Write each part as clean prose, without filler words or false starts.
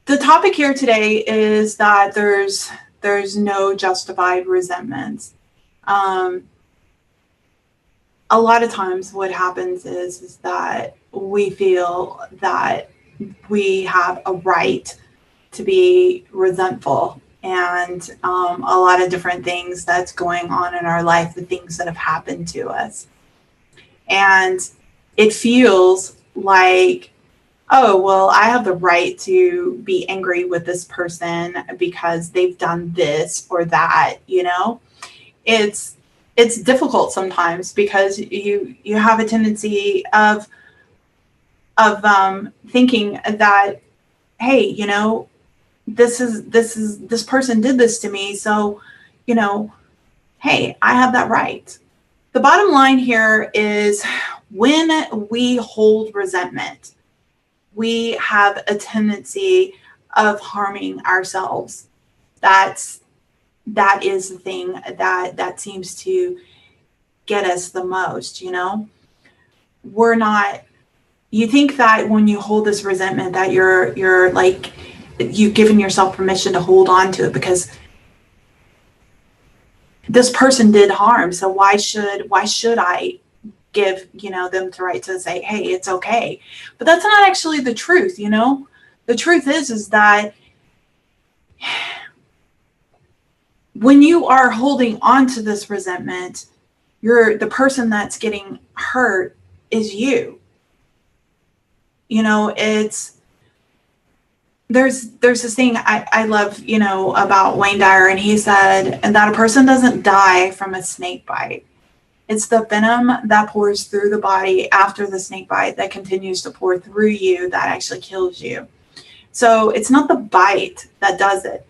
The topic here today is that there's no justified resentments. Um, a lot of times what happens is that we feel that we have a right to be resentful, and a lot of different things that's going on in our life, the things that have happened to us. And it feels like, oh, well, I have the right to be angry with this person because they've done this or that, you know? It's it's difficult sometimes because you have a tendency of thinking that, hey, this person did this to me, so, you know, hey, I have that right. The bottom line here is, when we hold resentment, we have a tendency of harming ourselves. That's that is the thing that seems to get us the most, We're not You think that when you hold this resentment that you're like, you've given yourself permission to hold on to it because this person did harm. So why should I give, them the right to say, hey, it's okay. But that's not actually the truth. The truth is that when you are holding on to this resentment, the person that's getting hurt is you. It's there's this thing I love, about Wayne Dyer, and he said, and that a person doesn't die from a snake bite. It's the venom that pours through the body after the snake bite that continues to pour through you that actually kills you. So it's not the bite that does it.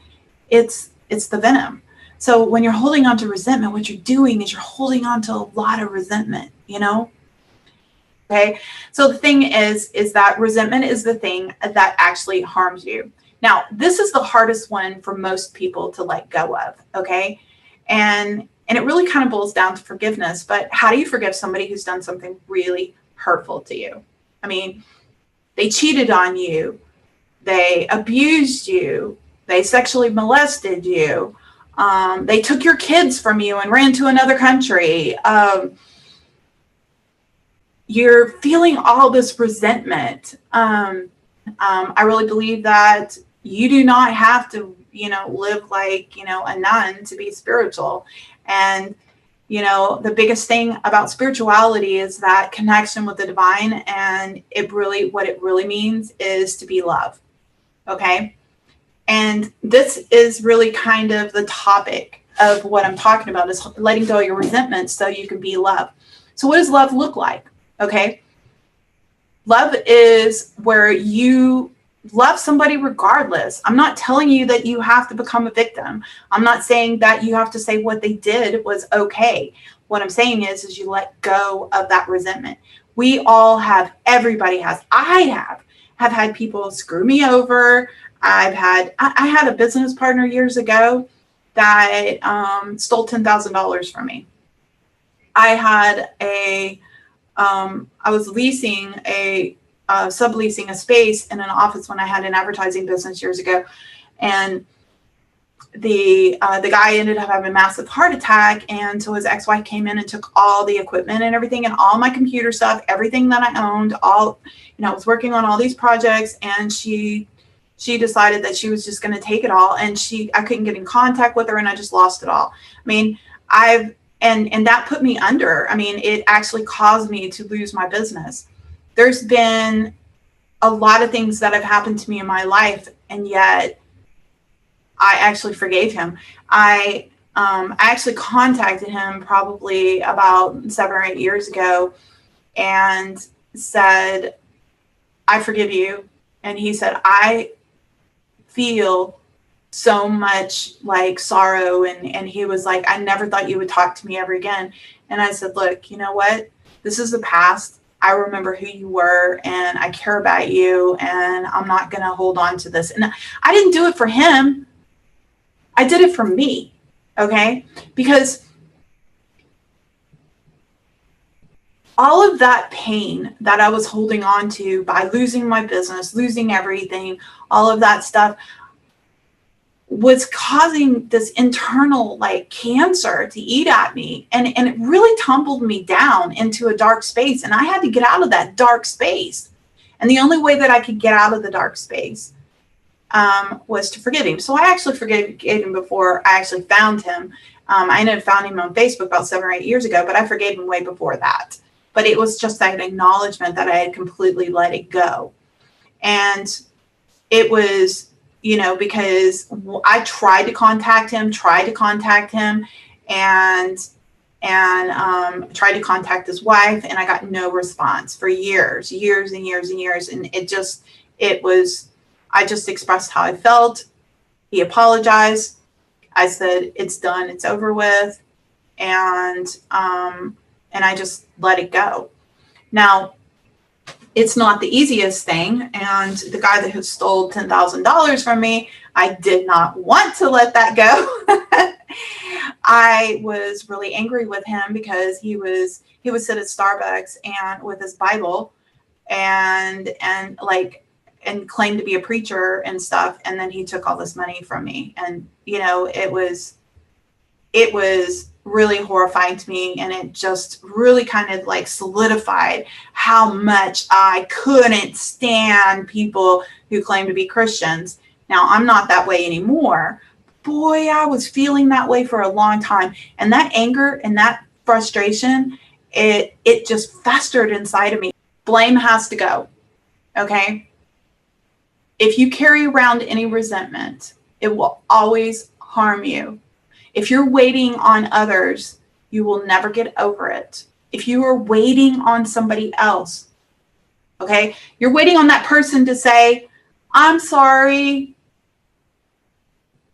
It's the venom. So when you're holding on to resentment, what you're doing is you're holding on to a lot of resentment. Okay. So the thing is that resentment is the thing that actually harms you. Now, this is the hardest one for most people to let go of. Okay. And it really kind of boils down to forgiveness. But how do you forgive somebody who's done something really hurtful to you? I mean, they cheated on you. They abused you. They sexually molested you. They took your kids from you and ran to another country. You're feeling all this resentment. I really believe that you do not have to, live like, a nun to be spiritual. And, the biggest thing about spirituality is that connection with the divine. And what it really means is to be love. Okay. And this is really kind of the topic of what I'm talking about, is letting go of your resentment so you can be love. So what does love look like? Okay. Love is where you love somebody regardless. I'm not telling you that you have to become a victim. I'm not saying that you have to say what they did was okay. What I'm saying is you let go of that resentment. We all have, everybody has, I have had people screw me over. I had a business partner years ago that stole $10,000 from me. I was subleasing a space in an office when I had an advertising business years ago. And the guy ended up having a massive heart attack. And so his ex-wife came in and took all the equipment and everything and all my computer stuff, everything that I owned, I was working on all these projects, and she decided that she was just going to take it all. And I couldn't get in contact with her, and I just lost it all. I mean, and that put me under. I mean, it actually caused me to lose my business. There's been a lot of things that have happened to me in my life, and yet I actually forgave him. I actually contacted him probably about 7 or 8 years ago and said, I forgive you. And he said, I feel so much like sorrow. And he was like, I never thought you would talk to me ever again. And I said, look, you know what? This is the past. I remember who you were, and I care about you, and I'm not going to hold on to this. And I didn't do it for him. I did it for me. Okay. Because all of that pain that I was holding on to by losing my business, losing everything, all of that stuff was causing this internal like cancer to eat at me. And it really tumbled me down into a dark space. And I had to get out of that dark space. And the only way that I could get out of the dark space was to forgive him. So I actually forgave him before I actually found him. I ended up finding him on Facebook about 7 or 8 years ago, but I forgave him way before that. But it was just that acknowledgement that I had completely let it go. And it was, because I tried to contact him, and tried to contact his wife, and I got no response for years and years and years. And I just expressed how I felt. He apologized. I said, it's done, it's over with. And I just let it go. Now, it's not the easiest thing. And the guy that has stole $10,000 from me, I did not want to let that go. I was really angry with him because he would sit at Starbucks and with his Bible and claim to be a preacher and stuff. And then he took all this money from me. And, it was really horrifying to me. And it just really kind of like solidified how much I couldn't stand people who claim to be Christians. Now, I'm not that way anymore. Boy, I was feeling that way for a long time. And that anger and that frustration, it just festered inside of me. Blame has to go. Okay. If you carry around any resentment, it will always harm you. If you're waiting on others, you will never get over it. If you are waiting on somebody else, okay, you're waiting on that person to say, I'm sorry.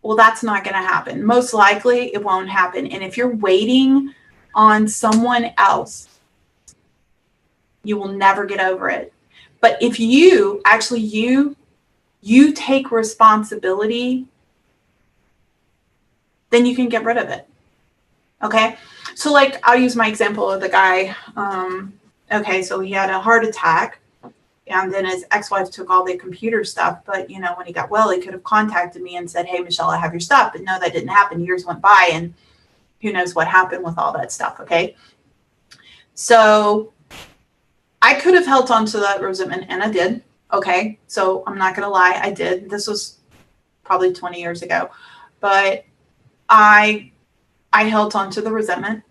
Well, that's not going to happen. Most likely it won't happen. And if you're waiting on someone else, you will never get over it. But if you take responsibility, then you can get rid of it. Okay. So like, I'll use my example of the guy. So he had a heart attack and then his ex-wife took all the computer stuff. But when he got well, he could have contacted me and said, hey, Michelle, I have your stuff. But no, that didn't happen. Years went by and who knows what happened with all that stuff. Okay. So I could have held on to that resentment and I did. Okay. So I'm not going to lie. I did. This was probably 20 years ago, but I held on to the resentment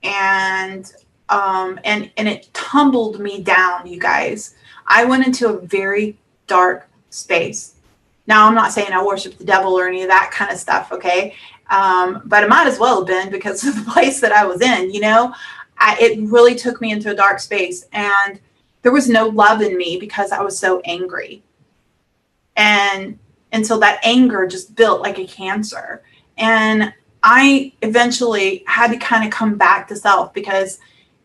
and it tumbled me down, you guys. I went into a very dark space. Now, I'm not saying I worship the devil or any of that kind of stuff. Okay. But it might as well have been because of the place that I was in, it really took me into a dark space and there was no love in me because I was so angry. And so that anger just built like a cancer. And I eventually had to kind of come back to self because,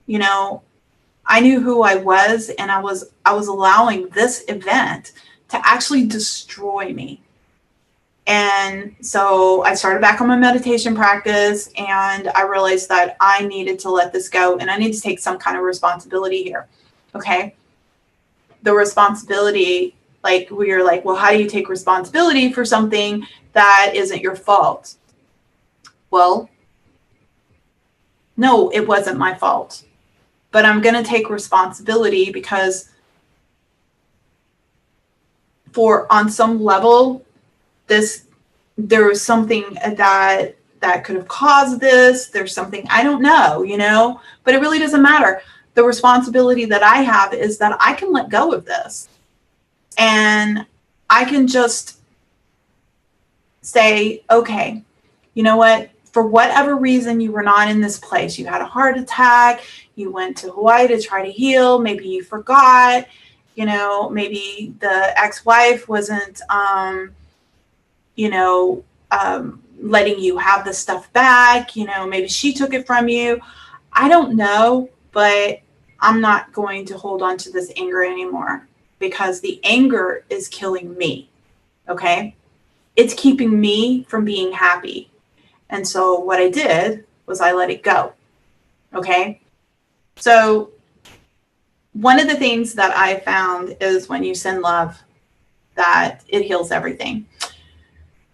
I knew who I was and I was allowing this event to actually destroy me. And so I started back on my meditation practice and I realized that I needed to let this go and I need to take some kind of responsibility here. Okay. The responsibility, like we are like, well, how do you take responsibility for something that isn't your fault? Well, no, it wasn't my fault, but I'm going to take responsibility because on some level, there was something that could have caused this. There's something, I don't know, but it really doesn't matter. The responsibility that I have is that I can let go of this and I can just say, okay, you know what? For whatever reason, you were not in this place. You had a heart attack. You went to Hawaii to try to heal. Maybe you forgot, maybe the ex-wife wasn't, letting you have the stuff back. Maybe she took it from you. I don't know, but I'm not going to hold on to this anger anymore because the anger is killing me. Okay. It's keeping me from being happy. And so what I did was I let it go. Okay. So one of the things that I found is when you send love, that it heals everything.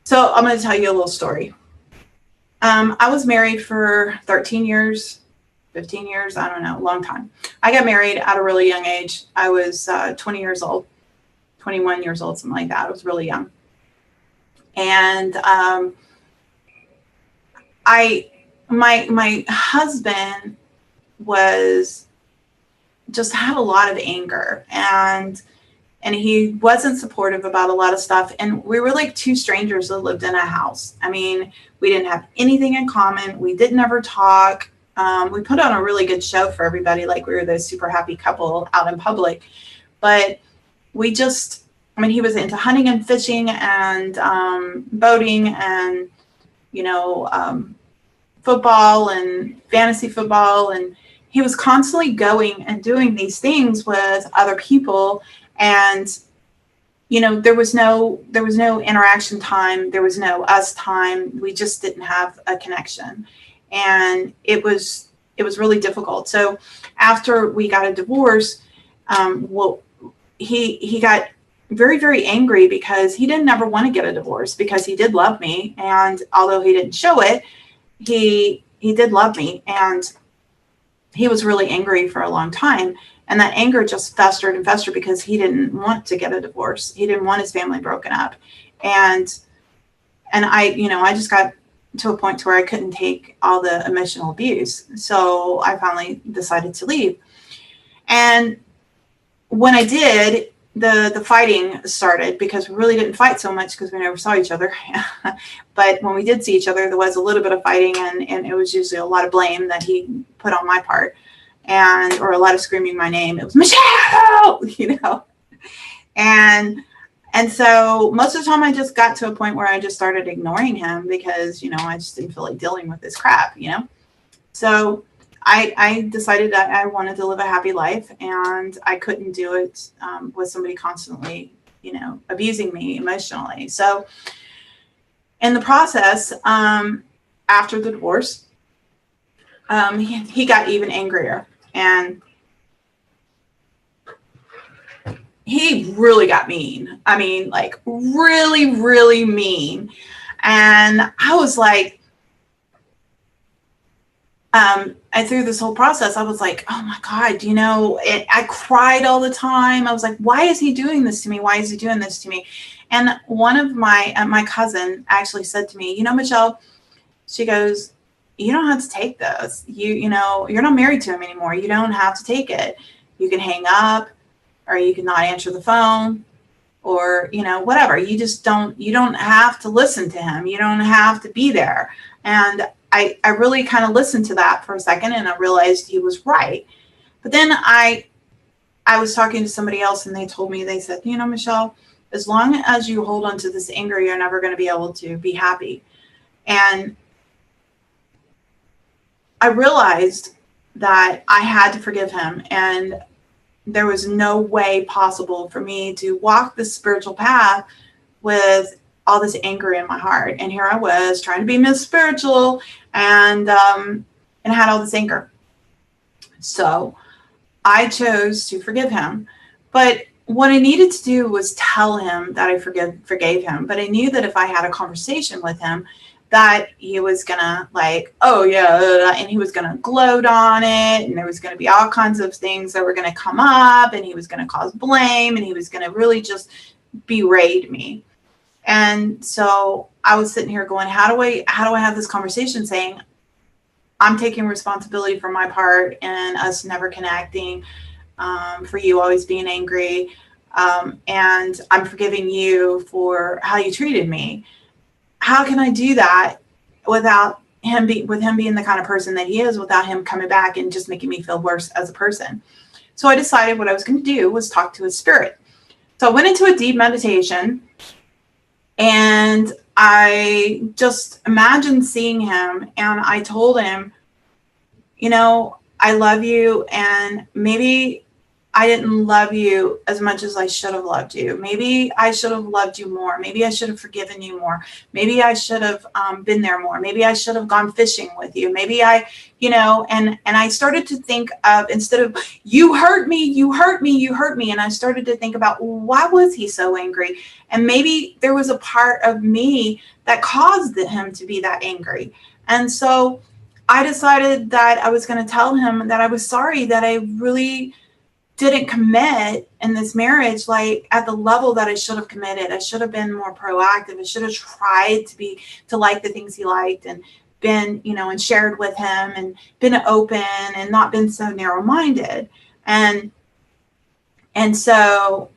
So I'm going to tell you a little story. I was married for 13 years, 15 years, I don't know, a long time. I got married at a really young age. I was 20 years old, 21 years old, something like that. I was really young. And my husband was just had a lot of anger, and he wasn't supportive about a lot of stuff. And we were like two strangers that lived in a house. I mean, we didn't have anything in common. We didn't ever talk. We put on a really good show for everybody, like we were this super happy couple out in public. But we just, I mean, he was into hunting and fishing and boating and, football and fantasy football. And he was constantly going and doing these things with other people. And, there was no interaction time. There was no us time. We just didn't have a connection. And it was really difficult. So after we got a divorce, he got very, very angry because he didn't ever want to get a divorce, because he did love me. And although he didn't show it, he did love me. And he was really angry for a long time. And that anger just festered and festered because he didn't want to get a divorce. He didn't want his family broken up. And I just got to a point to where I couldn't take all the emotional abuse. So I finally decided to leave. And when I did, the fighting started, because we really didn't fight so much because we never saw each other. But when we did see each other, there was a little bit of fighting, and it was usually a lot of blame that he put on my part, or a lot of screaming my name. It was Michelle, And so most of the time I just got to a point where I just started ignoring him because, I just didn't feel like dealing with this crap, So I decided that I wanted to live a happy life, and I couldn't do it with somebody constantly, abusing me emotionally. So in the process, after the divorce, he got even angrier, and he really got mean. I mean, like really, really mean. And I was like, and through this whole process, I was like, oh my God, I cried all the time. I was like, why is he doing this to me? Why is he doing this to me? And one of my cousin actually said to me, Michelle, she goes, you don't have to take this. You're not married to him anymore. You don't have to take it. You can hang up, or you can not answer the phone, or, whatever. You don't have to listen to him. You don't have to be there. And I really kind of listened to that for a second, and I realized he was right. But then I was talking to somebody else, and they told me, they said, Michelle, as long as you hold on to this anger, you're never going to be able to be happy. And I realized that I had to forgive him, and there was no way possible for me to walk this spiritual path with all this anger in my heart. And here I was trying to be Miss Spiritual, and had all this anger. So I chose to forgive him. But what I needed to do was tell him that I forgave him. But I knew that if I had a conversation with him, that he was gonna oh yeah, and he was gonna gloat on it, and there was gonna be all kinds of things that were gonna come up, and he was gonna cause blame, and he was gonna really just berate me. And so I was sitting here going, how do I have this conversation saying, I'm taking responsibility for my part and us never connecting, for you always being angry, and I'm forgiving you for how you treated me. How can I do that without him being the kind of person that he is, without him coming back and just making me feel worse as a person? So I decided what I was going to do was talk to his spirit. So I went into a deep meditation, and I just imagined seeing him, and I told him, I love you, and maybe I didn't love you as much as I should have loved you. Maybe I should have loved you more. Maybe I should have forgiven you more. Maybe I should have been there more. Maybe I should have gone fishing with you. Maybe I, and I started to think of, instead of you hurt me, you hurt me, you hurt me. And I started to think about, why was he so angry? And maybe there was a part of me that caused him to be that angry. And so I decided that I was going to tell him that I was sorry that I really didn't commit in this marriage, like at the level that I should have committed. I should have been more proactive. I should have tried to like the things he liked, and been, and shared with him, and been open, and not been so narrow-minded. And so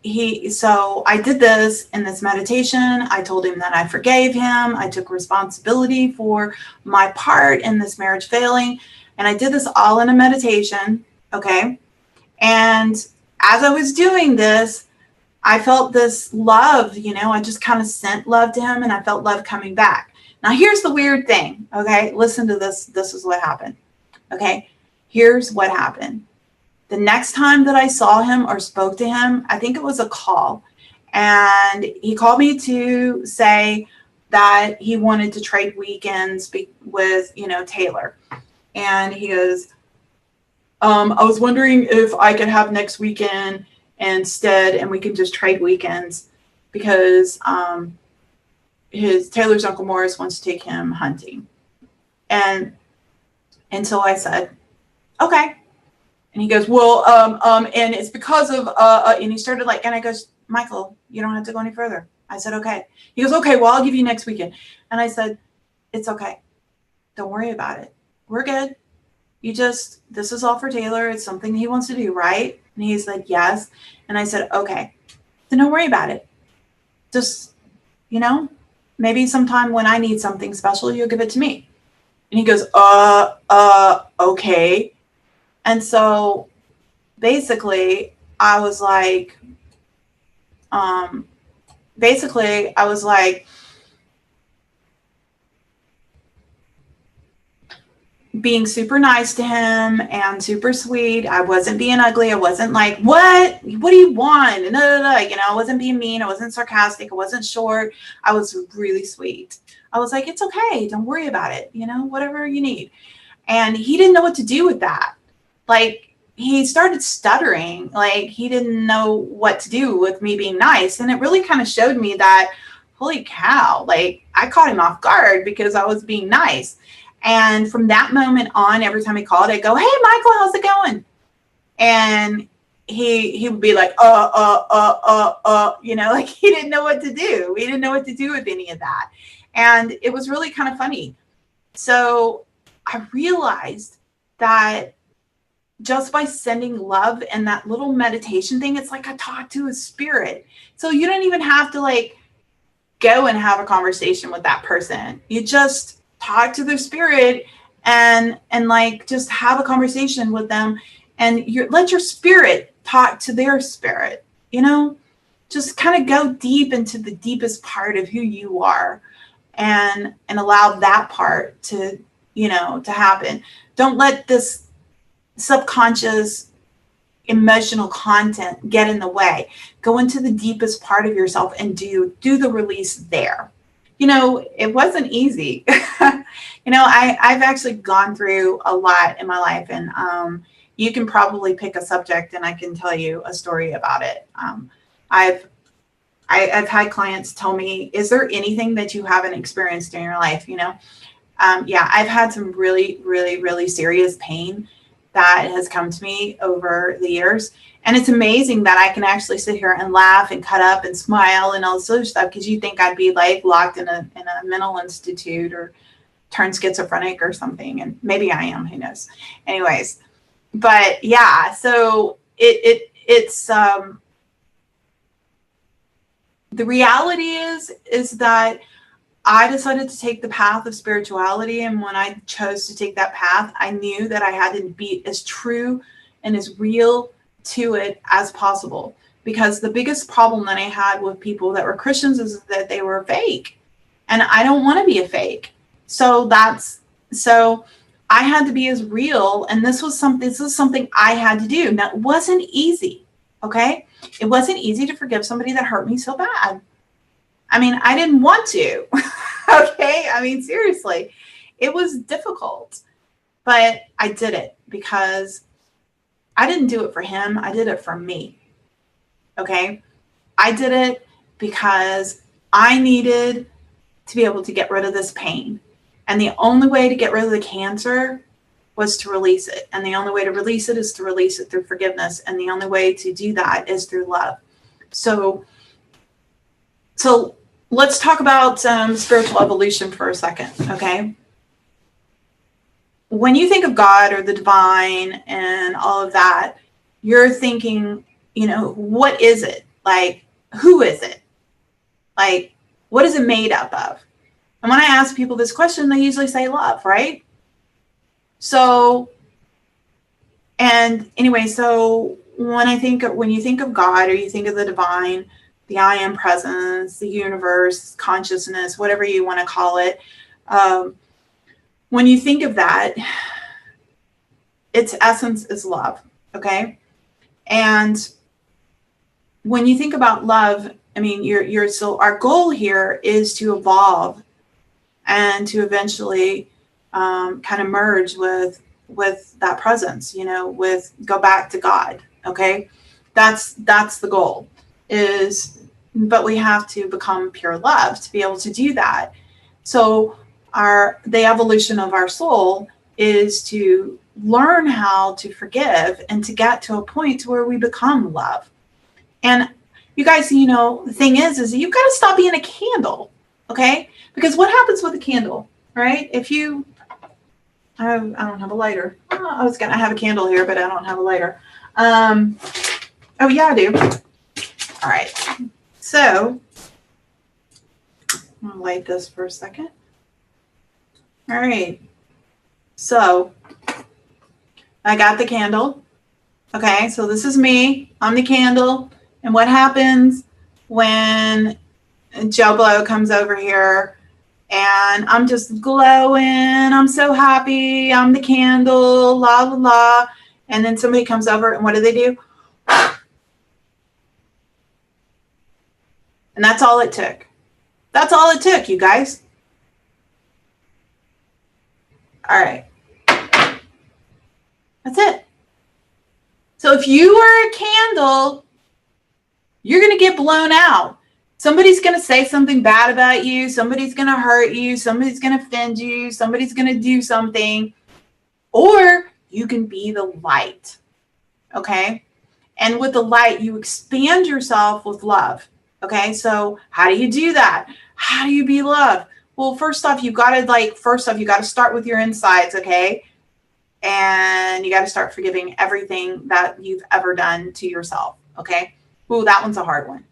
I did this in this meditation. I told him that I forgave him. I took responsibility for my part in this marriage failing. And I did this all in a meditation. Okay. And as I was doing this, I felt this love, I just kind of sent love to him, and I felt love coming back. Now, here's the weird thing. Okay. Listen to this. This is what happened. Okay. Here's what happened. The next time that I saw him or spoke to him, I think it was a call, and he called me to say that he wanted to trade weekends with, Taylor. And he goes, I was wondering if I could have next weekend instead, and we can just trade weekends, because Taylor's Uncle Morris wants to take him hunting. And so I said, okay. And he goes, well, and it's because of, and he started and I goes, Michael, you don't have to go any further. I said, okay. He goes, okay, well, I'll give you next weekend. And I said, it's okay. Don't worry about it. We're good. This is all for Taylor. It's something he wants to do, right? And he said, yes. And I said, okay, then don't worry about it. Just, maybe sometime when I need something special, you'll give it to me. And he goes, okay. And so basically I was like, being super nice to him and super sweet. I wasn't being ugly. I wasn't like, what do you want? And I wasn't being mean. I wasn't sarcastic. I wasn't short. I was really sweet. I was like, it's okay. Don't worry about it. Whatever you need. And he didn't know what to do with that. He started stuttering. He didn't know what to do with me being nice. And it really kind of showed me that, holy cow, I caught him off guard because I was being nice. And from that moment on, every time he called, I'd go, hey, Michael, how's it going? And he would be like, he didn't know what to do. He didn't know what to do with any of that. And it was really kind of funny. So I realized that just by sending love and that little meditation thing, it's like I talk to a spirit. So you don't even have to go and have a conversation with that person. You just talk to their spirit and just have a conversation with them, and let your spirit talk to their spirit, just kind of go deep into the deepest part of who you are, and allow that part to happen. Don't let this subconscious emotional content get in the way. Go into the deepest part of yourself and do the release there. It wasn't easy. I've actually gone through a lot in my life, and you can probably pick a subject and I can tell you a story about it. I've had clients tell me, is there anything that you haven't experienced in your life? I've had some really, really, really serious pain that has come to me over the years. And it's amazing that I can actually sit here and laugh and cut up and smile and all this other stuff, because you think I'd be locked in a mental institute or turn schizophrenic or something. And maybe I am, who knows? Anyways, but yeah, so it's the reality is that I decided to take the path of spirituality. And when I chose to take that path, I knew that I had to be as true and as real to it as possible, because the biggest problem that I had with people that were Christians is that they were fake, and I don't want to be a fake. So I had to be as real. And this is something I had to do. Now, it wasn't easy. Okay. It wasn't easy to forgive somebody that hurt me so bad. I mean, I didn't want to. Okay. I mean, seriously, it was difficult, but I did it because I didn't do it for him. I did it for me. Okay. I did it because I needed to be able to get rid of this pain. And the only way to get rid of the cancer was to release it. And the only way to release it is to release it through forgiveness. And the only way to do that is through love. So let's talk about spiritual evolution for a second. Okay. When you think of God or the divine and all of that, you're thinking, what is it? Like, who is it? Like, what is it made up of? And when I ask people this question, they usually say love, right? So, and anyway, so when you think of God or you think of the divine, the I am presence, the universe, consciousness, whatever you want to call it, when you think of that, its essence is love, okay? And when you think about love, I mean, so our goal here is to evolve and to eventually kind of merge with that presence, go back to God. Okay. That's the goal but we have to become pure love to be able to do that. So the evolution of our soul is to learn how to forgive and to get to a point to where we become love. And you guys, the thing is you've got to stop being a candle. Okay. Because what happens with a candle, right? I don't have a lighter. I was going to have a candle here, but I don't have a lighter. Oh yeah, I do. All right. So I'm going to light this for a second. All right. So I got the candle. Okay. So this is me. I'm the candle. And what happens when Joe Blow comes over here and I'm just glowing. I'm so happy. I'm the candle, la, la, la. And then somebody comes over and what do? And that's all it took. That's all it took, you guys. All right. That's it. So if you are a candle, you're going to get blown out. Somebody's going to say something bad about you. Somebody's going to hurt you. Somebody's going to offend you. Somebody's going to do something. Or you can be the light. Okay? And with the light, you expand yourself with love. Okay? So how do you do that? How do you be love? Well, first off, you got to start with your insides. Okay? And you got to start forgiving everything that you've ever done to yourself. Okay? Ooh, that one's a hard one.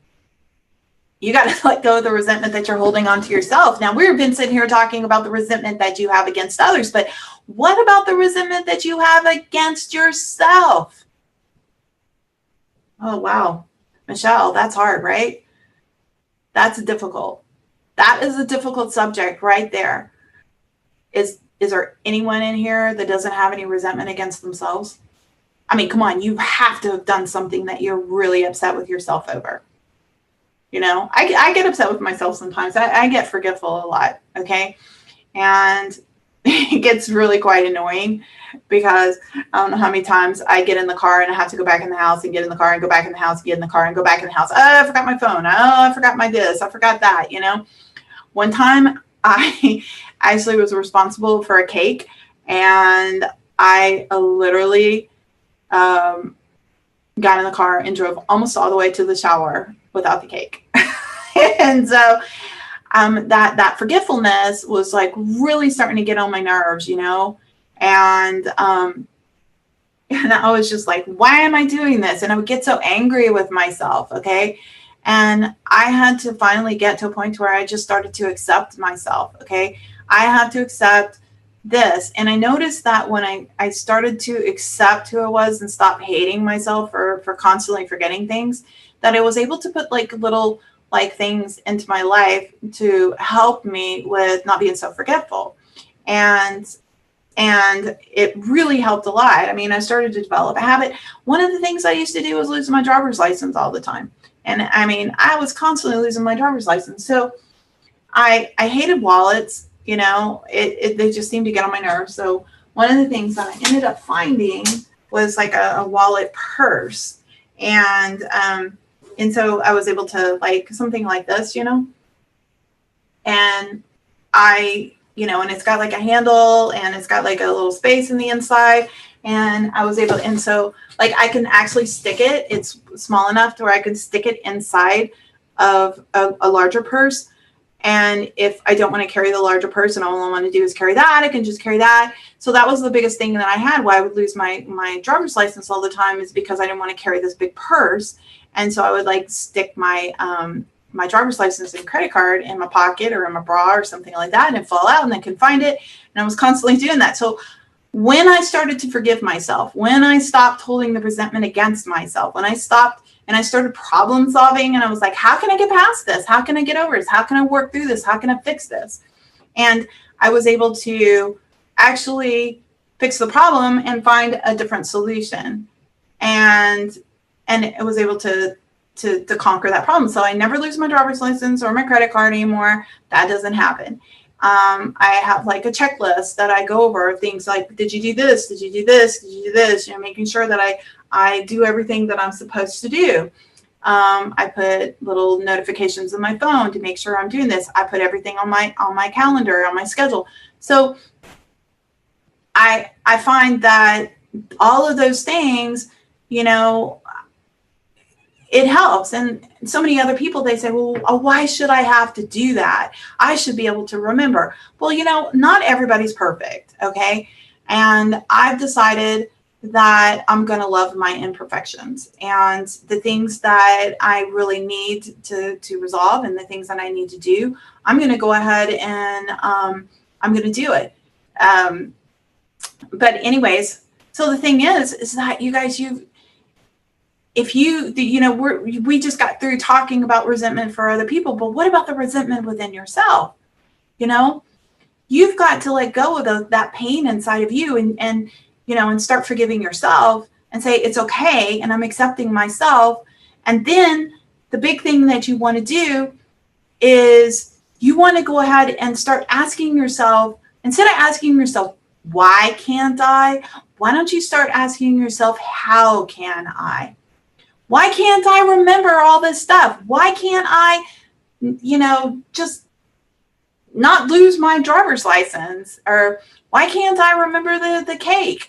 You got to let go of the resentment that you're holding on to yourself. Now, we've been sitting here talking about the resentment that you have against others, but what about the resentment that you have against yourself? Oh, wow. Michelle, that's hard, right? That's difficult. That is a difficult subject right there. Is there anyone in here that doesn't have any resentment against themselves? I mean, come on, you have to have done something that you're really upset with yourself over. I get upset with myself sometimes. I get forgetful a lot. Okay. And it gets really quite annoying because I don't know how many times I get in the car and I have to go back in the house and get in the car and go back in the house, get in the car and go back in the house. Oh, I forgot my phone. Oh, I forgot my this. I forgot that, One time I actually was responsible for a cake and I literally got in the car and drove almost all the way to the shower without the cake. And so that forgetfulness was like really starting to get on my nerves, and I was just like, why am I doing this? And I would get so angry with myself. Okay. And I had to finally get to a point where I just started to accept myself. Okay. I have to accept this. And I noticed that when I started to accept who I was and stop hating myself for constantly forgetting things, that I was able to put like little things into my life to help me with not being so forgetful. And And it really helped a lot. I mean, I started to develop a habit. One of the things I used to do was lose my driver's license all the time. And I mean, I was constantly losing my driver's license. So I hated wallets, you know, they just seemed to get on my nerves. So one of the things that I ended up finding was like a wallet purse. And so I was able to, like, something like this, you know, and and it's got like a handle and it's got like a little space in the inside. And I was able, and so like I can actually stick it. It's small enough to where I can stick it inside of a larger purse. And if I don't want to carry the larger purse and all I want to do is carry that, I can just carry that. So that was the biggest thing that I had why I would lose my driver's license all the time, is because I didn't want to carry this big purse. And so I would like stick my my driver's license and credit card in my pocket or in my bra or something like that, and it'd fall out and I couldn't find it. And I was constantly doing that. So when I started to forgive myself, when I stopped holding the resentment against myself, when I stopped and I started problem solving, and I was like, how can I get past this? How can I get over this? How can I work through this? How can I fix this? And I was able to actually fix the problem and find a different solution. And it was able to conquer that problem. So I never lose my driver's license or my credit card anymore. That doesn't happen. I have like a checklist that I go over, things like, did you do this? Did you do this? Did you do this? You know, making sure that I do everything that I'm supposed to do. I put little notifications on my phone to make sure I'm doing this. I put everything on my calendar, on my schedule. So I find that all of those things, you know, it helps. And so many other people, they say, well, why should I have to do that? I should be able to remember. Well, you know, not everybody's perfect. Okay. And I've decided that I'm going to love my imperfections, and the things that I really need to resolve and the things that I need to do, I'm going to go ahead and I'm going to do it. But anyways, so the thing is that you guys, we just got through talking about resentment for other people, but what about the resentment within yourself? You know, you've got to let go of that pain inside of you, and start forgiving yourself and say, it's okay. And I'm accepting myself. And then the big thing that you want to do is you want to go ahead and start asking yourself, instead of asking yourself, why can't I? Why don't you start asking yourself, how can I? Why can't I remember all this stuff? Why can't I, just not lose my driver's license? Or why can't I remember the cake?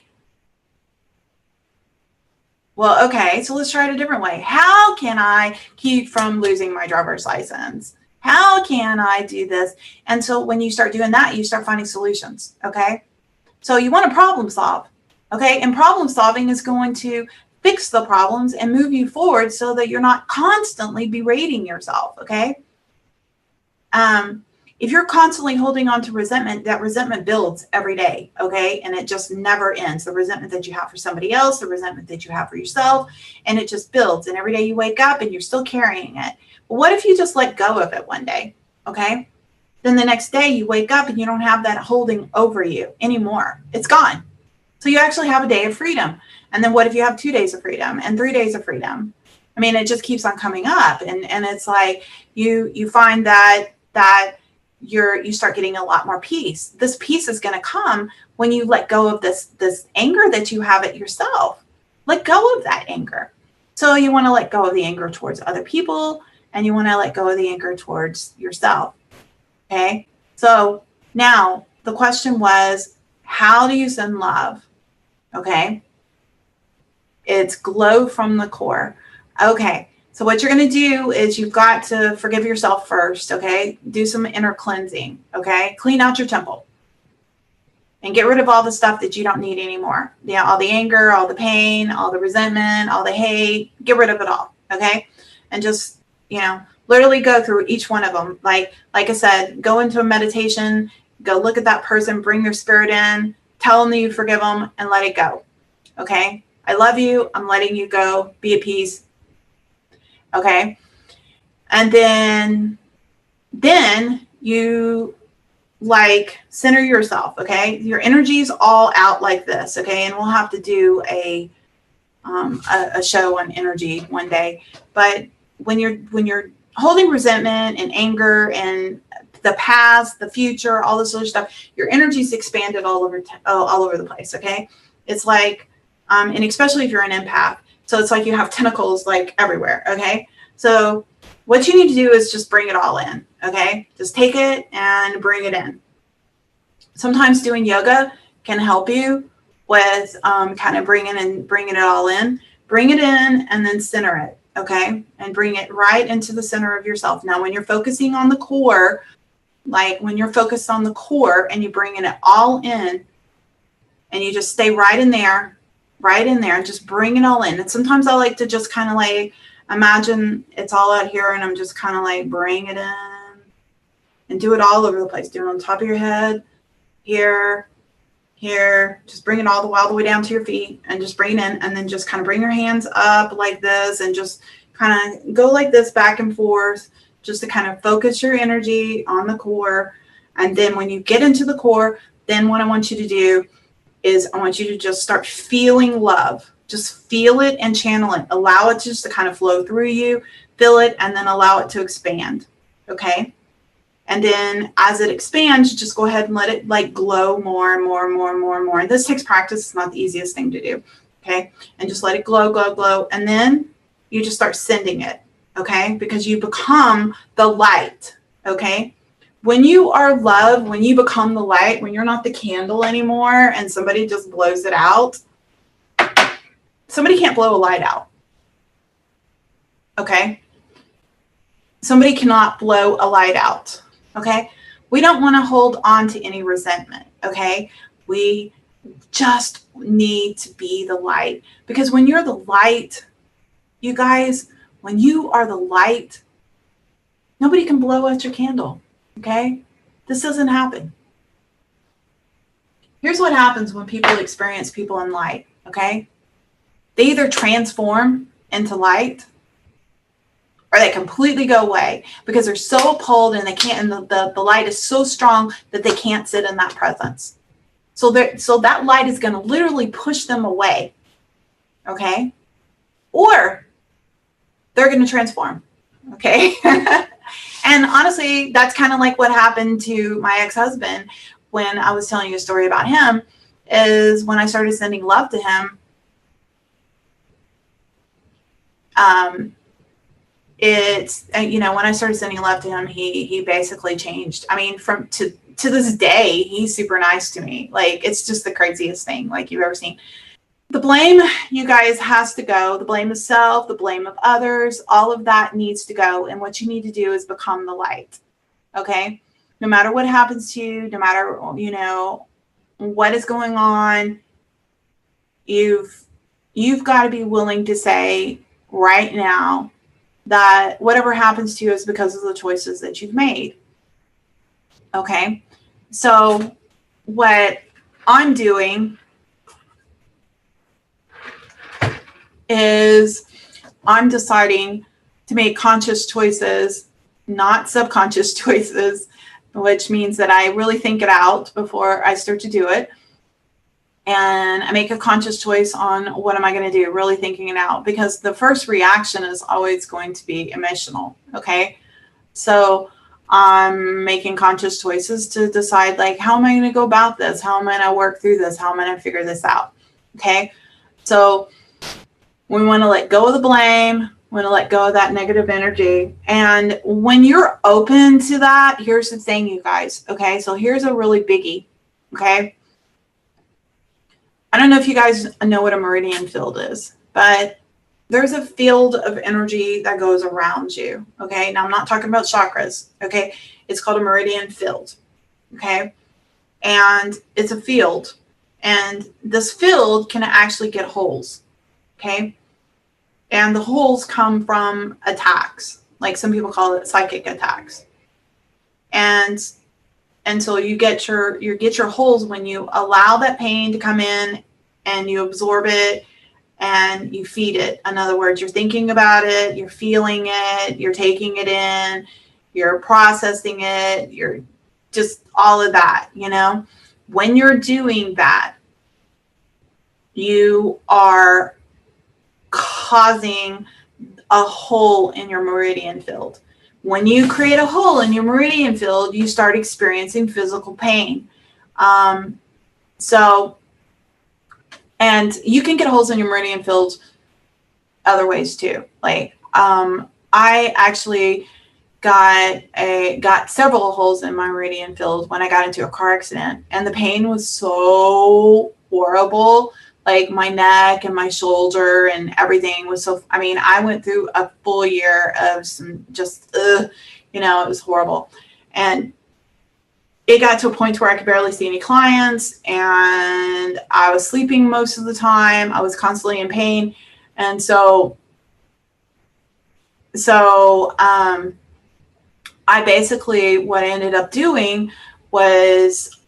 Well, okay, so let's try it a different way. How can I keep from losing my driver's license? How can I do this? And so when you start doing that, you start finding solutions, okay? So you want to problem solve, okay? And problem solving is going to fix the problems and move you forward so that you're not constantly berating yourself, okay? If you're constantly holding on to resentment, that resentment builds every day, okay? And it just never ends. The resentment that you have for somebody else, the resentment that you have for yourself, and it just builds. And every day you wake up and you're still carrying it. But what if you just let go of it one day, okay? Then the next day you wake up and you don't have that holding over you anymore. It's gone. So you actually have a day of freedom. And then what if you have 2 days of freedom and 3 days of freedom? I mean, it just keeps on coming up. And it's like you find that you start getting a lot more peace. This peace is going to come when you let go of this anger that you have at yourself. Let go of that anger. So you want to let go of the anger towards other people, and you want to let go of the anger towards yourself. Okay. So now the question was, how do you send love? Okay. It's glow from the core. Okay. So what you're going to do is you've got to forgive yourself first, okay? Do some inner cleansing, okay? Clean out your temple and get rid of all the stuff that you don't need anymore. Yeah, all the anger, all the pain, all the resentment, all the hate, get rid of it all, okay? And just, literally go through each one of them. Like I said, go into a meditation, go look at that person, bring their spirit in, tell them that you forgive them, and let it go, okay? I love you. I'm letting you go. Be at peace. Okay. And then you like center yourself. Okay. Your energy is all out like this. Okay. And we'll have to do a show on energy one day. But when you're holding resentment and anger and the past, the future, all this other stuff, your energy's expanded all over the place. Okay. It's like, and especially if you're an empath. So it's like you have tentacles like everywhere. Okay. So what you need to do is just bring it all in. Okay. Just take it and bring it in. Sometimes doing yoga can help you with kind of bringing it all in. Bring it in and then center it. Okay. And bring it right into the center of yourself. Now, when you're focusing on the core, like when you're focused on the core and you bringing it all in and you just stay right in there, and just bring it all in. And sometimes I like to just kind of like imagine it's all out here and I'm just kind of like bring it in and do it all over the place. Do it on top of your head, here, just bring it all the way down to your feet and just bring it in, and then just kind of bring your hands up like this and just kind of go like this back and forth just to kind of focus your energy on the core. And then when you get into the core, then what I want you to do is I want you to just start feeling love. Just feel it and channel it. Allow it just to kind of flow through you, feel it, and then allow it to expand. Okay. And then as it expands, just go ahead and let it like glow more and more and more and more and more. And this takes practice. It's not the easiest thing to do. Okay. And just let it glow, glow, glow. And then you just start sending it. Okay. Because you become the light. Okay. When you are love, when you become the light, when you're not the candle anymore and somebody just blows it out, somebody can't blow a light out. Okay. Somebody cannot blow a light out. Okay. We don't want to hold on to any resentment. Okay. We just need to be the light, because when you're the light, you guys, when you are the light, nobody can blow out your candle. Okay. This doesn't happen. Here's what happens when people experience people in light. Okay. They either transform into light or they completely go away because they're so appalled and they can't, and the light is so strong that they can't sit in that presence. So that light is going to literally push them away. Okay. Or they're going to transform. Okay. And honestly, that's kind of like what happened to my ex-husband when I was telling you a story about him. Is when I started sending love to him, when I started sending love to him, he basically changed. I mean, to this day, he's super nice to me. Like, it's just the craziest thing like you've ever seen. The blame, you guys, has to go. The blame of self, the blame of others, all of that needs to go. And what you need to do is become the light. Okay. No matter what happens to you, no matter, what is going on, you've got to be willing to say right now that whatever happens to you is because of the choices that you've made. Okay. So what I'm doing is I'm deciding to make conscious choices, not subconscious choices, which means that I really think it out before I start to do it. And I make a conscious choice on what am I going to do, really thinking it out, because the first reaction is always going to be emotional. Okay. So I'm making conscious choices to decide, like, how am I going to go about this? How am I going to work through this? How am I going to figure this out? Okay. So we want to let go of the blame. We want to let go of that negative energy. And when you're open to that, here's the thing, you guys. Okay. So here's a really biggie. Okay. I don't know if you guys know what a meridian field is, but there's a field of energy that goes around you. Okay. Now I'm not talking about chakras. Okay. It's called a meridian field. Okay. And it's a field, and this field can actually get holes. Okay. And the holes come from attacks. Like some people call it psychic attacks. And so you get your holes when you allow that pain to come in and you absorb it and you feed it. In other words, you're thinking about it, you're feeling it, you're taking it in, you're processing it, you're just all of that, you know. When you're doing that, you are causing a hole in your meridian field. When you create a hole in your meridian field, you start experiencing physical pain. And you can get holes in your meridian field other ways too. Like, I actually got several holes in my meridian field when I got into a car accident, and the pain was so horrible. Like my neck and my shoulder and everything was so, I mean, I went through a full year of some just, you know, it was horrible. And it got to a point where I could barely see any clients, and I was sleeping most of the time. I was constantly in pain. And so I basically, what I ended up doing was,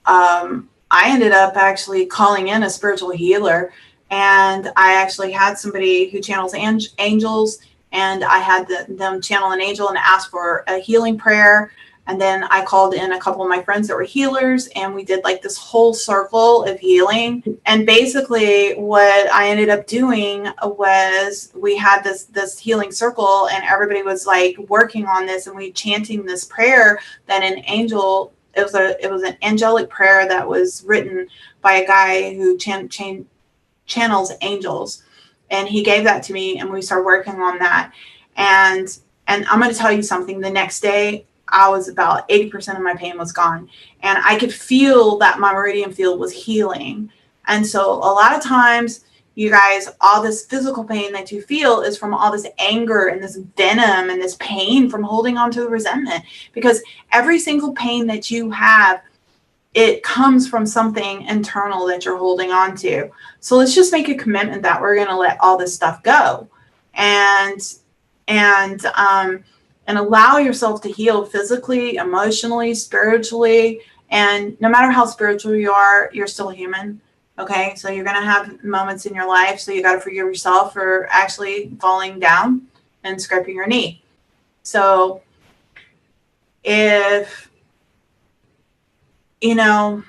I ended up actually calling in a spiritual healer, and I actually had somebody who channels angels, and I had them channel an angel and ask for a healing prayer. And then I called in a couple of my friends that were healers, and we did like this whole circle of healing. And basically what I ended up doing was we had this healing circle, and everybody was like working on this, and we chanting this prayer that an angel, it was an angelic prayer that was written by a guy who channels angels. And he gave that to me, and we started working on that. And I'm going to tell you something. The next day, I was about 80% of my pain was gone, and I could feel that my meridian field was healing. And so a lot of times, you guys, all this physical pain that you feel is from all this anger and this venom and this pain from holding on to the resentment, because every single pain that you have, it comes from something internal that you're holding on to. So let's just make a commitment that we're going to let all this stuff go, and allow yourself to heal physically, emotionally, spiritually. And no matter how spiritual you are, you're still human. Okay. So you're going to have moments in your life. So you got to forgive yourself for actually falling down and scraping your knee. So if, you know,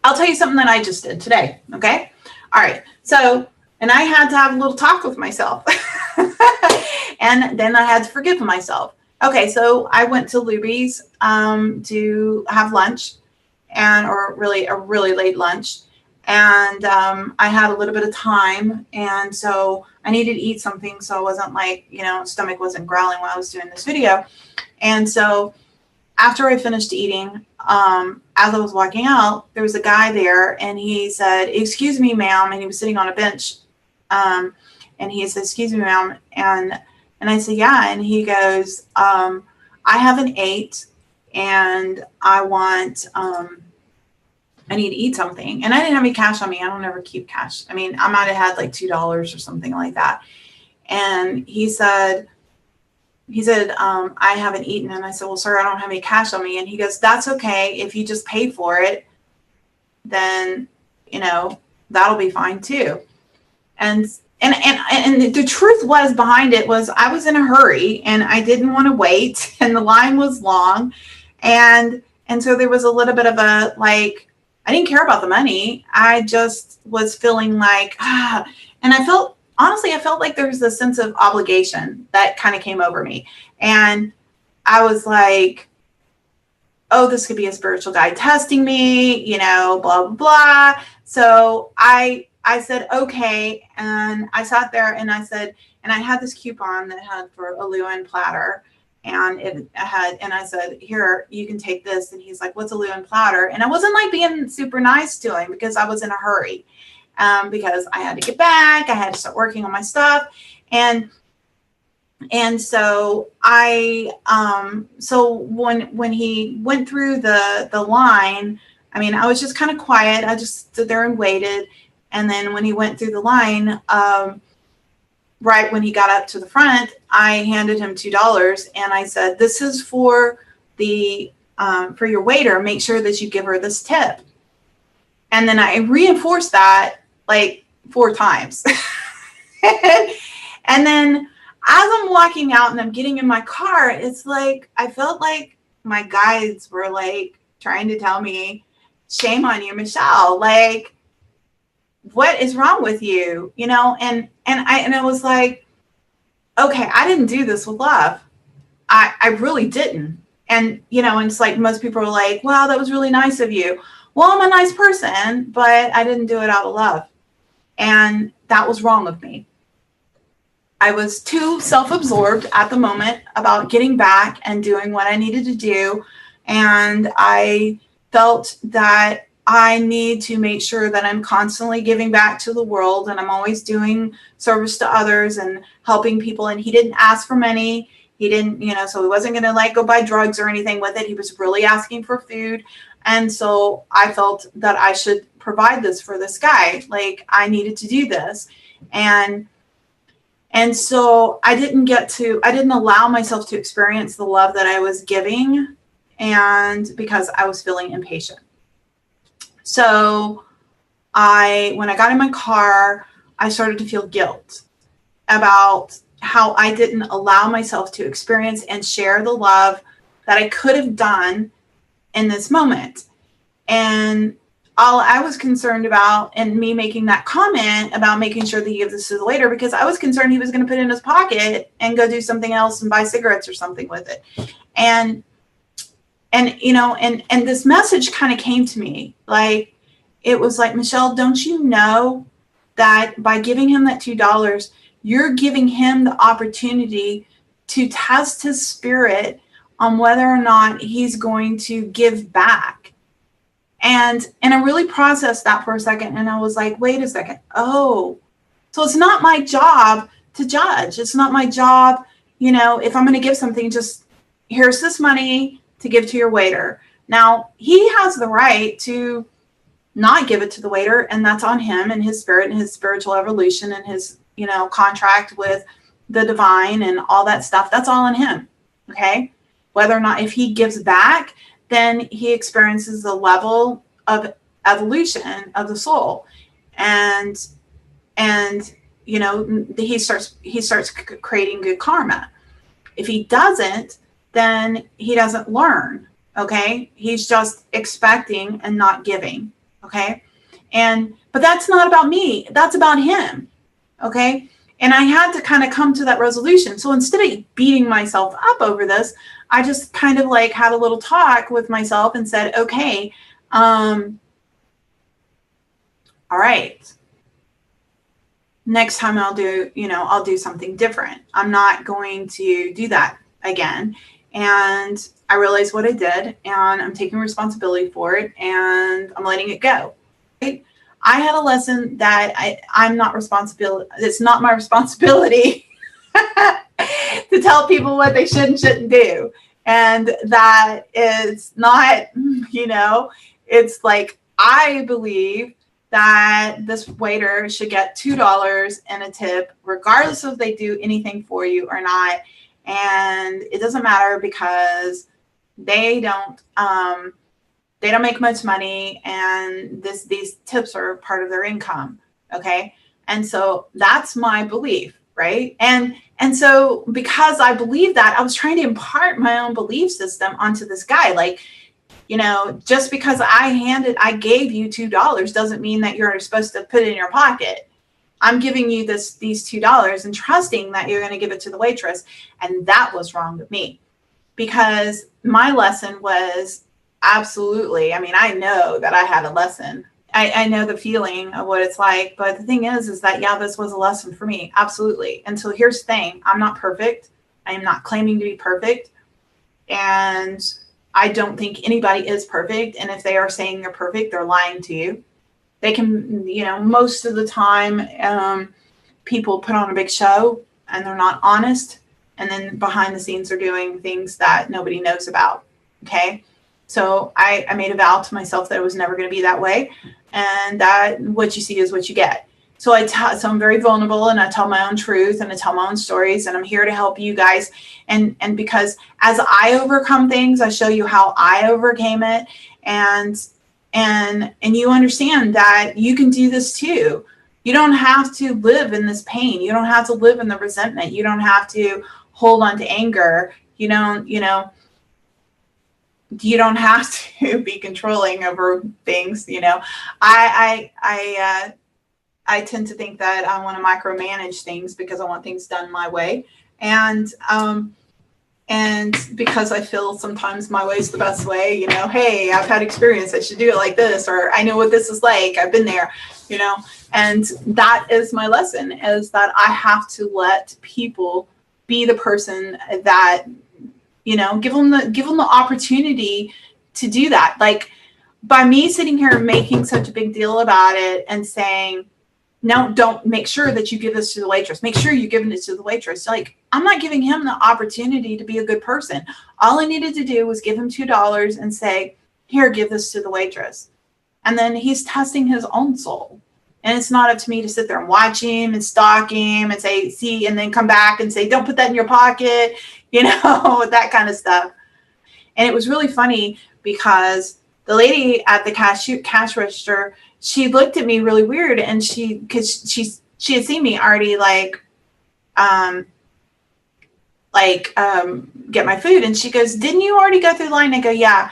I'll tell you something that I just did today. Okay. All right. So, and I had to have a little talk with myself. And then I had to forgive myself. Okay, so I went to Luby's to have lunch, or really a really late lunch. And I had a little bit of time, and so I needed to eat something, so I wasn't like, you know, stomach wasn't growling while I was doing this video. And so after I finished eating, as I was walking out, there was a guy there, and he said, "Excuse me, ma'am," and he was sitting on a bench. And he said, "Excuse me, ma'am," and I said, "Yeah." And he goes, "I haven't ate, and I want, I need to eat something." And I didn't have any cash on me. I don't ever keep cash. I mean, I might have had like $2 or something like that. And he said, "I haven't eaten." And I said, "Well, sir, I don't have any cash on me." And he goes, "That's okay. If you just pay for it, then, you know, that'll be fine too." And the truth was behind it was I was in a hurry, and I didn't want to wait, and the line was long. And so there was a little bit of a, like, I didn't care about the money. I just was feeling like, and I felt like there was a sense of obligation that kind of came over me. And I was like, oh, this could be a spiritual guide testing me, you know, blah, blah, blah. So I said, okay. And I sat there, and I said, and I had this coupon that had for a Lewin platter, and I said, "Here, you can take this." And he's like, "What's a Lewin platter?" And I wasn't like being super nice to him, because I was in a hurry, because I had to get back. I had to start working on my stuff. And so so when he went through the line, I mean, I was just kind of quiet. I just stood there and waited. And then when he went through the line, right when he got up to the front, I handed him $2, and I said, "This is for for your waiter. Make sure that you give her this tip." And then I reinforced that like 4 times. And then as I'm walking out and I'm getting in my car, it's like I felt like my guides were like trying to tell me, shame on you, Michelle. Like, what is wrong with you? You know, and it was like, okay, I didn't do this with love. I really didn't. And, you know, and it's like most people are like, wow, that was really nice of you. Well, I'm a nice person, but I didn't do it out of love. And that was wrong of me. I was too self-absorbed at the moment about getting back and doing what I needed to do. And I felt that I need to make sure that I'm constantly giving back to the world, and I'm always doing service to others and helping people. And he didn't ask for money. He didn't, you know, so he wasn't going to like go buy drugs or anything with it. He was really asking for food. And so I felt that I should provide this for this guy. Like, I needed to do this. And so I didn't allow myself to experience the love that I was giving, and because I was feeling impatient. So when I got in my car, I started to feel guilt about how I didn't allow myself to experience and share the love that I could have done in this moment. And all I was concerned about, and me making that comment about making sure that he gives this to the waiter, because I was concerned he was going to put it in his pocket and go do something else and buy cigarettes or something with it. And you know, and this message kind of came to me, like, it was like, Michelle, don't you know that by giving him that $2, you're giving him the opportunity to test his spirit on whether or not he's going to give back. And I really processed that for a second, and I was like, wait a second. Oh, so it's not my job to judge. It's not my job, you know, if I'm going to give something, just here's this money to give to your waiter. Now, he has the right to not give it to the waiter, and that's on him and his spirit and his spiritual evolution and his, you know, contract with the divine and all that stuff. That's all on him. Okay. Whether or not, if he gives back, then he experiences the level of evolution of the soul. And, you know, he starts creating good karma. If he doesn't, then he doesn't learn. Okay. He's just expecting and not giving. Okay. But that's not about me. That's about him. Okay. And I had to kind of come to that resolution. So instead of beating myself up over this, I just kind of like had a little talk with myself and said, okay, all right, next time I'll do something different. I'm not going to do that again. And I realized what I did, and I'm taking responsibility for it, and I'm letting it go. Right? I had a lesson that I'm not responsible. It's not my responsibility to tell people what they should and shouldn't do. And that is not, you know, it's like, I believe that this waiter should get $2 in a tip, regardless if they do anything for you or not. And it doesn't matter, because they don't make much money, and these tips are part of their income. Okay. And so that's my belief. Right. And so because I believe that, I was trying to impart my own belief system onto this guy. Like, you know, just because I gave you $2 doesn't mean that you're supposed to put it in your pocket. I'm giving you these $2 and trusting that you're going to give it to the waitress. And that was wrong with me, because my lesson was absolutely, I mean, I know that I had a lesson. I know the feeling of what it's like. But the thing is that, yeah, this was a lesson for me. Absolutely. And so here's the thing. I'm not perfect. I am not claiming to be perfect. And I don't think anybody is perfect. And if they are saying they're perfect, they're lying to you. They can, you know, most of the time, people put on a big show and they're not honest. And then behind the scenes, they're doing things that nobody knows about. Okay. So I made a vow to myself that it was never going to be that way. And that what you see is what you get. So so I'm very vulnerable, and I tell my own truth, and I tell my own stories, and I'm here to help you guys. And because as I overcome things, I show you how I overcame it. And you understand that you can do this too. You don't have to live in this pain. You don't have to live in the resentment. You don't have to hold on to anger. You don't, you know, you don't have to be controlling over things. I tend to think that I want to micromanage things because I want things done my way. And because I feel sometimes my way is the best way, hey, I've had experience, I should do it like this, or I know what this is like, I've been there, and that is my lesson, is that I have to let people be the person that, give them the opportunity to do that. Like, by me sitting here making such a big deal about it and saying, no, don't, make sure that you give this to the waitress. Make sure you're giving it to the waitress. Like, I'm not giving him the opportunity to be a good person. All I needed to do was give him $2 and say, here, give this to the waitress. And then he's testing his own soul. And it's not up to me to sit there and watch him and stalk him and say, see, and then come back and say, don't put that in your pocket, that kind of stuff. And it was really funny because the lady at the cash register, she looked at me really weird, and because she had seen me already get my food, and she goes, didn't you already go through the line? I go, yeah.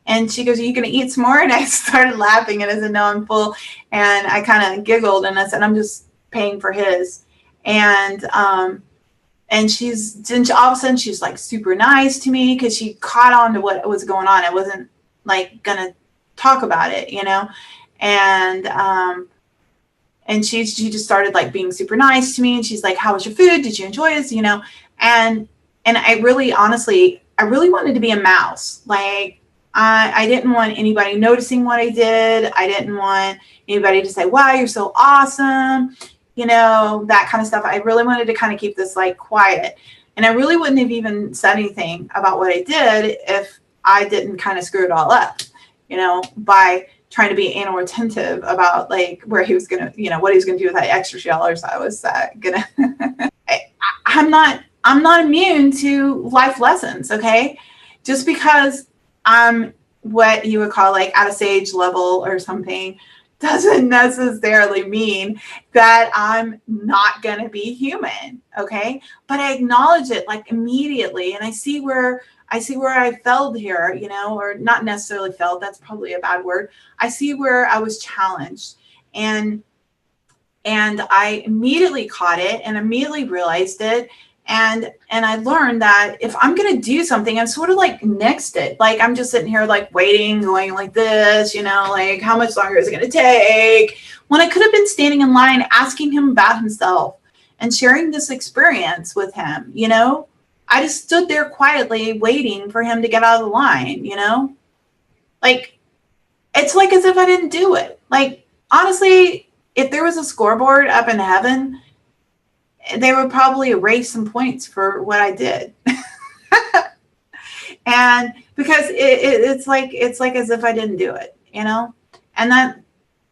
And she goes, are you going to eat some more? And I started laughing, and I said, no, I'm full. And I kind of giggled, and I said, I'm just paying for his. And all of a sudden she's like super nice to me because she caught on to what was going on. I wasn't like gonna talk about it, and she just started like being super nice to me, and she's like, how was your food? Did you enjoy this? And I really, honestly, I really wanted to be a mouse. Like, I didn't want anybody noticing what I did. I didn't want anybody to say, wow, you're so awesome, that kind of stuff. I really wanted to kind of keep this like quiet, and I really wouldn't have even said anything about what I did if I didn't kind of screw it all up, by trying to be anal retentive about like where he was going to, what he was going to do with that extra $2 I was going to. I'm not immune to life lessons. Okay. Just because I'm what you would call like at a sage level or something doesn't necessarily mean that I'm not going to be human. Okay. But I acknowledge it like immediately. And I see where I failed here, or not necessarily failed. That's probably a bad word. I see where I was challenged, and I immediately caught it and immediately realized it. And I learned that if I'm going to do something, I'm sort of like nixed it. Like, I'm just sitting here like waiting, going like this, like how much longer is it going to take? When I could have been standing in line, asking him about himself and sharing this experience with him, I just stood there quietly waiting for him to get out of the line, like, it's like as if I didn't do it. Like, honestly, if there was a scoreboard up in heaven, they would probably erase some points for what I did. And because it's like as if I didn't do it, and that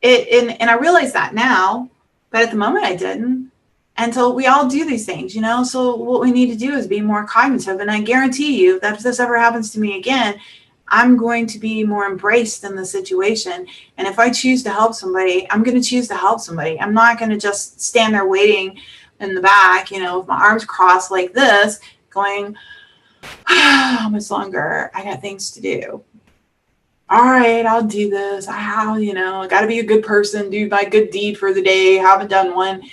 and I realize that now, but at the moment I didn't. And so we all do these things, so what we need to do is be more cognitive. And I guarantee you that if this ever happens to me again, I'm going to be more embraced in the situation. And if I choose to help somebody, I'm going to choose to help somebody. I'm not going to just stand there waiting in the back, with my arms crossed like this, going, how much longer? I got things to do. All right, I'll do this. I got to be a good person, do my good deed for the day. Haven't done one,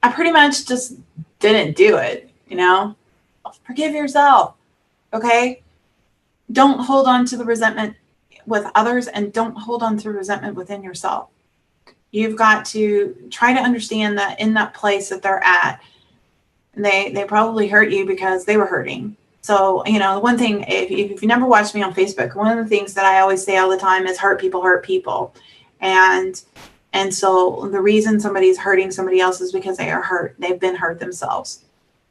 I pretty much just didn't do it, Forgive yourself, okay? Don't hold on to the resentment with others, and don't hold on to resentment within yourself. You've got to try to understand that in that place that they're at, they probably hurt you because they were hurting. So, one thing, if you never watched me on Facebook, one of the things that I always say all the time is hurt people hurt people. And so the reason somebody's hurting somebody else is because they are hurt. They've been hurt themselves.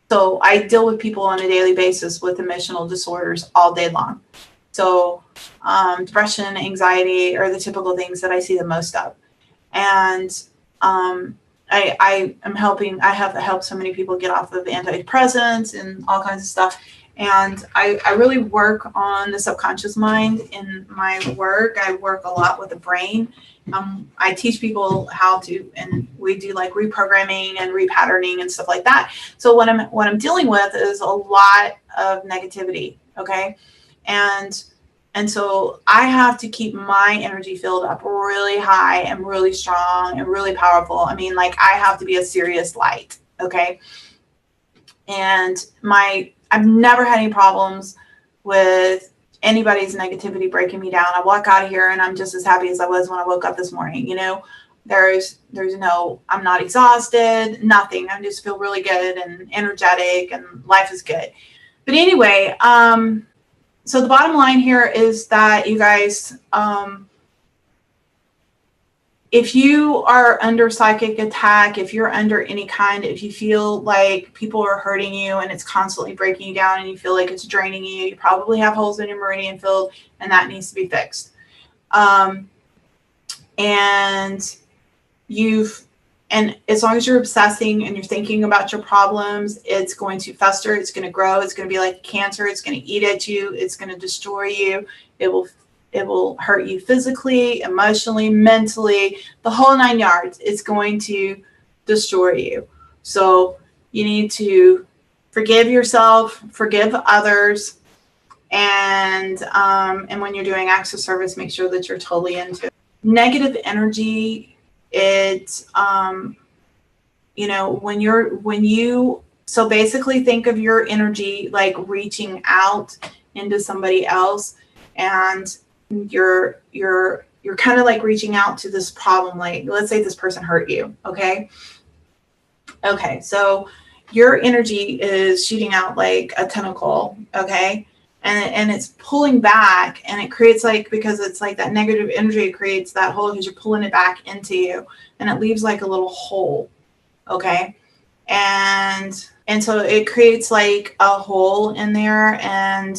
So I deal with people on a daily basis with emotional disorders all day long. So depression, anxiety are the typical things that I see the most of. And I have helped so many people get off of antidepressants and all kinds of stuff. And I really work on the subconscious mind in my work. I work a lot with the brain. I teach people how to, and we do like reprogramming and repatterning and stuff like that. So what I'm dealing with is a lot of negativity. Okay. And so I have to keep my energy filled up really high and really strong and really powerful. I mean, like, I have to be a serious light. Okay. And I've never had any problems with anybody's negativity breaking me down. I walk out of here and I'm just as happy as I was when I woke up this morning. There's no, I'm not exhausted, nothing. I just feel really good and energetic and life is good. But anyway, so the bottom line here is that you guys, if you are under psychic attack, if you're under any kind, if you feel like people are hurting you and it's constantly breaking you down and you feel like it's draining you, you probably have holes in your meridian field and that needs to be fixed. And as long as you're obsessing and you're thinking about your problems, it's going to fester, it's going to grow, it's going to be like cancer, it's going to eat at you, it's going to destroy you, it will hurt you physically, emotionally, mentally, the whole 9 yards. It's going to destroy you. So you need to forgive yourself, forgive others, and when you're doing acts of service, make sure that you're totally into it. Negative energy, so basically think of your energy like reaching out into somebody else, and you're kind of like reaching out to this problem. Like, let's say this person hurt you. Okay. So your energy is shooting out like a tentacle. Okay. And it's pulling back, and it creates, like, because it's like that negative energy creates that hole because you're pulling it back into you, and it leaves like a little hole. Okay. And so it creates like a hole in there. And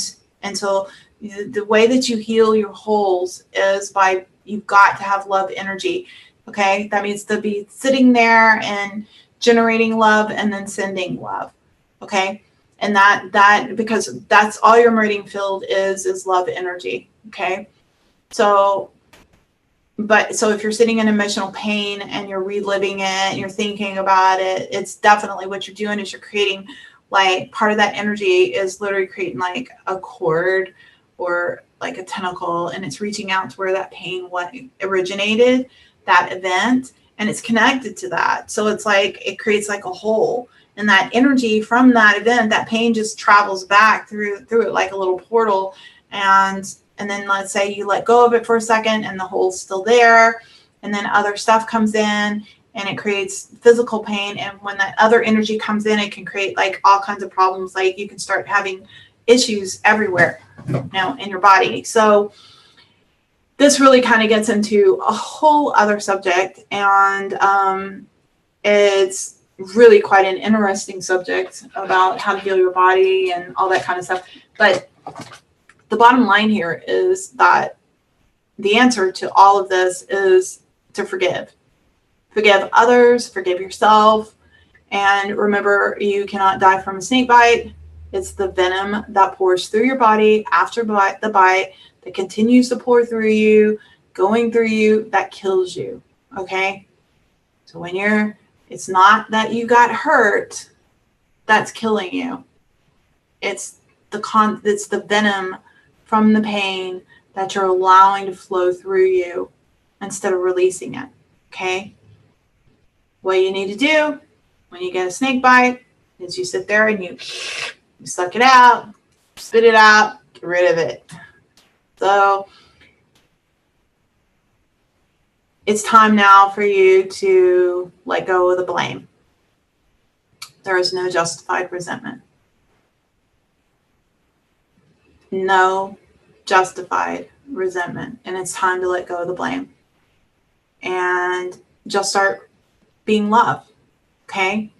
so the way that you heal your holes is by, you've got to have love energy. Okay. That means to be sitting there and generating love and then sending love. Okay. And that because that's all your meridian field is love energy. Okay. So if you're sitting in emotional pain and you're reliving it and you're thinking about it, it's definitely what you're doing is you're creating, like, part of that energy is literally creating like a cord or like a tentacle, and it's reaching out to where that pain originated, that event, and it's connected to that. So it's like it creates like a hole. And that energy from that event, that pain just travels back through it like a little portal. And then let's say you let go of it for a second and the hole's still there. And then other stuff comes in and it creates physical pain. And when that other energy comes in, it can create like all kinds of problems. Like you can start having issues everywhere now in your body. So this really kind of gets into a whole other subject. And it's really quite an interesting subject about how to heal your body and all that kind of stuff. But the bottom line here is that the answer to all of this is to forgive. Forgive others, forgive yourself. And remember, you cannot die from a snake bite. It's the venom that pours through your body after the bite that continues to pour through you, going through you, that kills you. Okay? So it's not that you got hurt that's killing you. It's the venom from the pain that you're allowing to flow through you instead of releasing it. Okay? What you need to do when you get a snake bite is you sit there and you suck it out, spit it out, get rid of it. So it's time now for you to let go of the blame. There is no justified resentment. No justified resentment. And it's time to let go of the blame. And just start being love. Okay?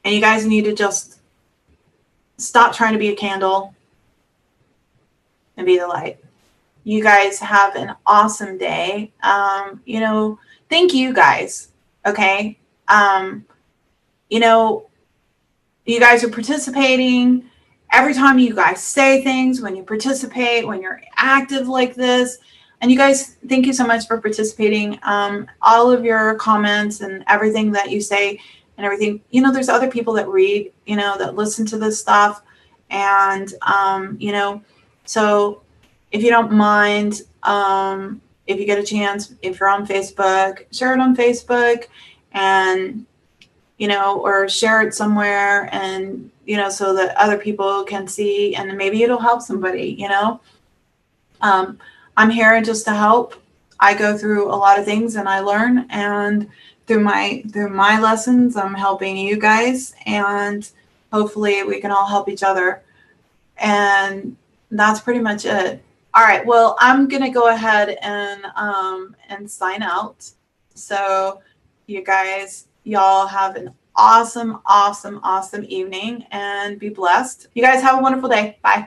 And you guys need to just stop trying to be a candle and be the light. You guys have an awesome day. Thank you guys. Okay. You guys are participating. Every time you guys say things, when you participate, when you're active like this, and you guys, thank you so much for participating. All of your comments and everything that you say and everything, there's other people that read, that listen to this stuff. And, so if you don't mind, if you get a chance, if you're on Facebook, share it on Facebook and, or share it somewhere and, so that other people can see and maybe it'll help somebody, I'm here just to help. I go through a lot of things and I learn, and through my lessons, I'm helping you guys, and hopefully we can all help each other. And that's pretty much it. All right. Well, I'm gonna go ahead and sign out. So you guys, y'all have an awesome, awesome, awesome evening and be blessed. You guys have a wonderful day. Bye.